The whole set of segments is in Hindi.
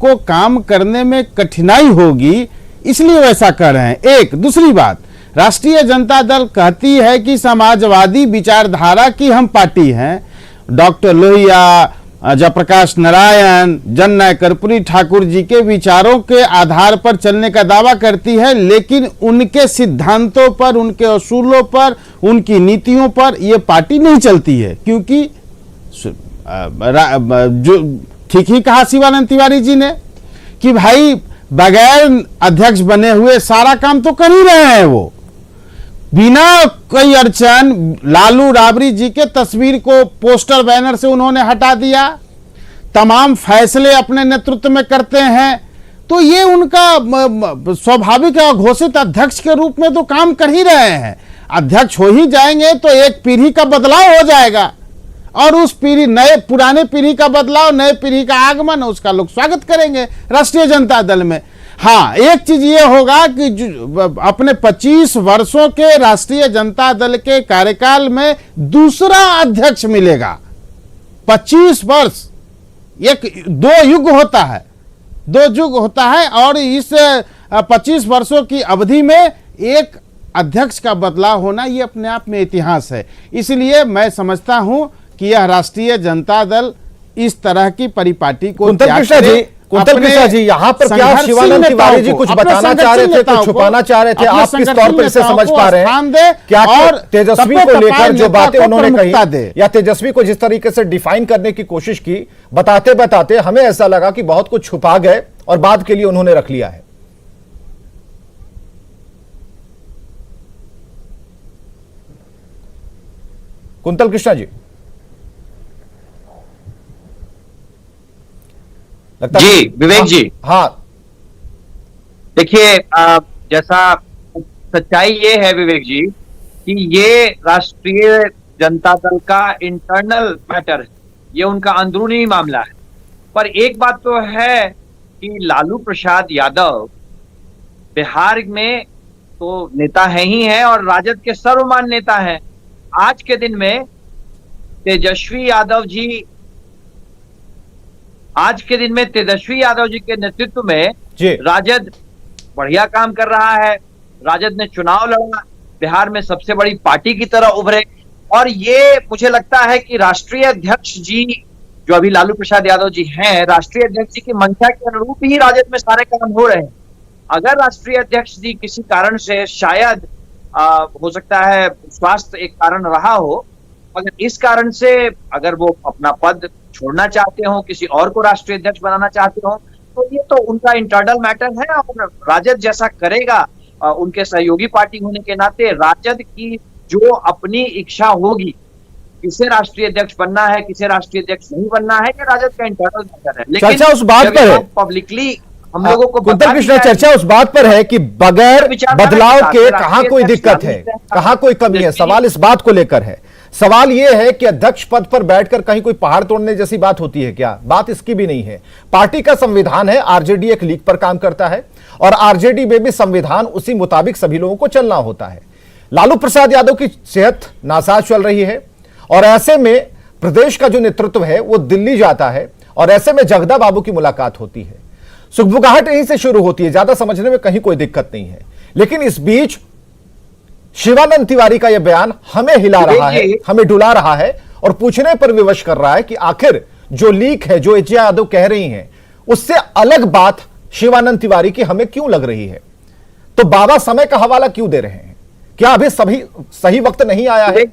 उनको काम करने में कठिनाई होगी, इसलिए वैसा कर रहे हैं। एक दूसरी बात, राष्ट्रीय जनता दल कहती है कि समाजवादी विचारधारा की हम पार्टी हैं। डॉक्टर लोहिया, जयप्रकाश नारायण, जननायक कर्पूरी ठाकुर जी के विचारों के आधार पर चलने का दावा करती है, लेकिन उनके सिद्धांतों पर, उनके असूलों पर, उनकी नीतियों पर यह पार्टी नहीं चलती है। क्योंकि जो ठीक ही कहा शिवानंद तिवारी जी ने कि भाई बगैर अध्यक्ष बने हुए सारा काम तो कर ही रहे हैं। वो बिना कोई अड़चन लालू राबड़ी जी के तस्वीर को पोस्टर बैनर से उन्होंने हटा दिया, तमाम फैसले अपने नेतृत्व में करते हैं। तो ये उनका स्वाभाविक घोषित अध्यक्ष के रूप में तो काम कर ही रहे हैं। अध्यक्ष हो ही जाएंगे तो एक पीढ़ी का बदलाव हो जाएगा, और उस पीढ़ी, नए पुराने पीढ़ी का बदलाव, नए पीढ़ी का आगमन, उसका लोग स्वागत करेंगे राष्ट्रीय जनता दल में। हाँ, एक चीज ये होगा कि अपने 25 वर्षों के राष्ट्रीय जनता दल के कार्यकाल में दूसरा अध्यक्ष मिलेगा। 25 वर्ष, एक दो युग होता है, और इस 25 वर्षों की अवधि में एक अध्यक्ष का बदलाव होना ये अपने आप में इतिहास है। इसलिए मैं समझता हूं कि यह राष्ट्रीय जनता दल इस तरह की परिपाटी को कुंतल कृष्णा जी, यहाँ पर क्या शिवानंद तिवारी जी कुछ बताना चाह रहे थे, कुछ छुपाना चाह रहे थे? आप किस तौर पर इसे समझ पा रहे हैं? क्या तेजस्वी को लेकर जो बातें उन्होंने कही, या तेजस्वी को जिस तरीके से डिफाइन करने की कोशिश की, बताते बताते हमें ऐसा लगा कि बहुत कुछ छुपा गए और बाद के लिए उन्होंने रख लिया है? कुंतल कृष्णा जी, जी विवेक जी, हाँ देखिए, जैसा सच्चाई ये है विवेक जी कि ये राष्ट्रीय जनता दल का इंटरनल मैटर है, ये उनका अंदरूनी मामला है। पर एक बात तो है कि लालू प्रसाद यादव बिहार में तो नेता है ही है और राजद के सर्वमान्य नेता हैं। आज के दिन में तेजस्वी यादव जी के नेतृत्व में राजद बढ़िया काम कर रहा है। राजद ने चुनाव लड़ा, बिहार में सबसे बड़ी पार्टी की तरह उभरे, और ये मुझे लगता है कि राष्ट्रीय अध्यक्ष जी जो अभी लालू प्रसाद यादव जी हैं, राष्ट्रीय अध्यक्ष जी की मंशा के अनुरूप ही राजद में सारे काम हो रहे हैं। अगर राष्ट्रीय अध्यक्ष जी किसी कारण से, शायद हो सकता है स्वास्थ्य एक कारण रहा हो, अगर इस कारण से अगर वो अपना पद छोड़ना चाहते हो, किसी और को राष्ट्रीय अध्यक्ष बनाना चाहते हो, तो ये तो उनका इंटरनल मैटर है। और राजद जैसा करेगा, उनके सहयोगी पार्टी होने के नाते राजद की जो अपनी इच्छा होगी, किसे राष्ट्रीय अध्यक्ष बनना है, किसे राष्ट्रीय अध्यक्ष नहीं बनना है, ये राजद का इंटरनल मैटर है। लेकिन चर्चा उस बात पर है, पब्लिकली हम लोगों को कुंतल कृष्णा, चर्चा उस बात पर है कि बगैर बदलाव के कहां कोई दिक्कत है, कहां कोई कमी है। सवाल इस बात को लेकर है। सवाल यह है कि अध्यक्ष पद पर बैठकर कहीं कोई पहाड़ तोड़ने जैसी बात होती है क्या? बात इसकी भी नहीं है। पार्टी का संविधान है, आरजेडी एक लीग पर काम करता है, और आरजेडी में भी संविधान उसी मुताबिक सभी लोगों को चलना होता है। लालू प्रसाद यादव की सेहत नासाज चल रही है, और ऐसे में प्रदेश का जो नेतृत्व है वो दिल्ली जाता है, और ऐसे में जगदा बाबू की मुलाकात होती है। सुखबुगाहट यहीं से शुरू होती है, ज्यादा समझने में कहीं कोई दिक्कत नहीं है। लेकिन इस बीच शिवानंद तिवारी का यह बयान हमें हिला रहा है, हमें डुला रहा है, और पूछने पर विवश कर रहा है कि आखिर जो लीक है, जो एच यादव कह रही हैं, उससे अलग बात शिवानंद तिवारी की हमें क्यों लग रही है? तो बाबा समय का हवाला क्यों दे रहे हैं? क्या अभी सही वक्त नहीं आया है?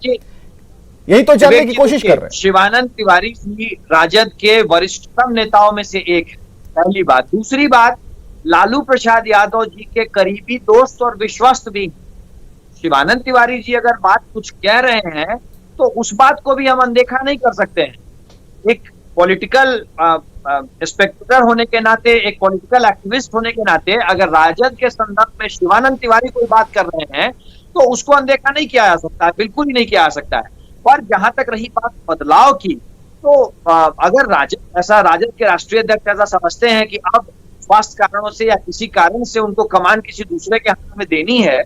यही तो जानने की कोशिश कर रहे हैं। शिवानंद तिवारी जी राजद के वरिष्ठतम नेताओं में से एक है, पहली बात। दूसरी बात, लालू प्रसाद यादव जी के करीबी दोस्त और विश्वस्त भी। शिवानंद तिवारी जी अगर बात कुछ कह रहे हैं तो उस बात को भी हम अनदेखा नहीं कर सकते हैं। एक पॉलिटिकल स्पेक्टेटर होने के नाते, एक पॉलिटिकल एक्टिविस्ट होने के नाते, अगर राजद के संदर्भ में शिवानंद तिवारी कोई बात कर रहे हैं तो उसको अनदेखा नहीं किया जा सकता है, बिल्कुल ही नहीं किया जा सकता है। पर जहां तक रही बात बदलाव की, तो अगर राजद के राष्ट्रीय अध्यक्ष ऐसा समझते हैं कि अब स्वास्थ्य कारणों से या किसी कारण से उनको कमान किसी दूसरे के हाथ में देनी है,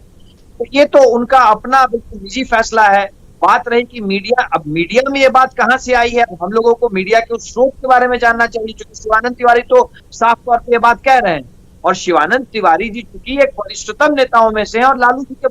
तो ये तो उनका अपना बिल्कुल निजी फैसला है। बात रही कि मीडिया में ये बात कहां से आई है, हम लोगों को मीडिया के उस स्रोत के बारे में जानना चाहिए, क्योंकि शिवानंद तिवारी तो साफ तौर पर ये बात कह रहे हैं। और शिवानंद तिवारी जी चूंकि एक वरिष्ठतम नेताओं में से हैं और लालू जी के